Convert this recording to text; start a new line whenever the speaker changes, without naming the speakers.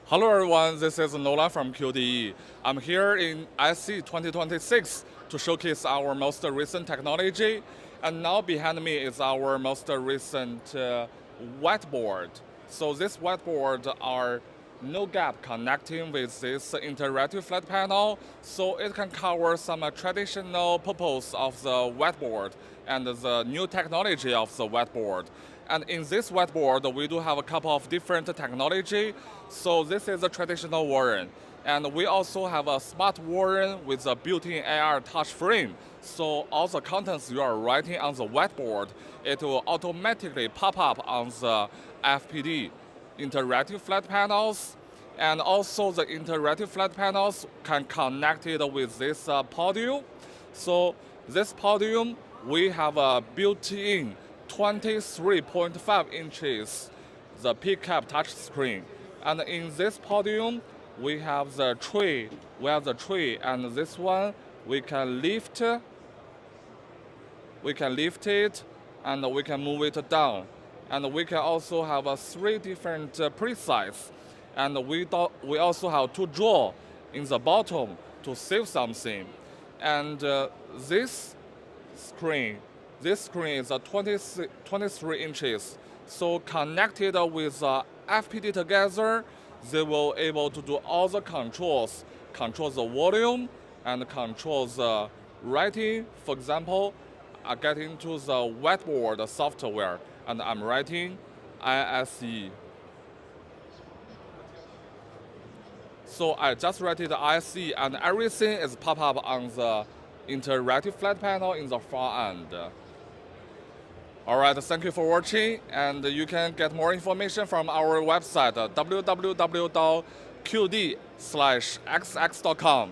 Hello everyone, this is Nolan from QDE. I'm here in ISE 2026 to showcase our most recent technology. And now behind me is our most recent whiteboard. So this whiteboard are no gap connecting with this interactive flat panel, so it can cover some traditional purpose of the whiteboard and the new technology of the whiteboard. And in this whiteboard, we do have a couple of different technology. So this is a traditional version. And we also have a smart version with a built-in AR touch frame. So all the contents you are writing on the whiteboard, it will automatically pop up on the FPD interactive flat panels. And also the interactive flat panels can connect it with this Podium. So this Podium, we have a built-in 23.5 inches the P-cap touch screen. And in this Podium, we have the tray, and this one we can lift it, and we can move it down. And we can also have 3 different presets. And we also have 2 drawers in the bottom to save something. And this screen is 23 inches. So connected with FPD together, they will able to do all the controls, control the volume and control the writing. For example, I get into the whiteboard software and I'm writing ISE. So I just write it ISE and everything is pop up on the interactive flat panel in the far end. All right, thank you for watching, and you can get more information from our website, www.qd/xx.com.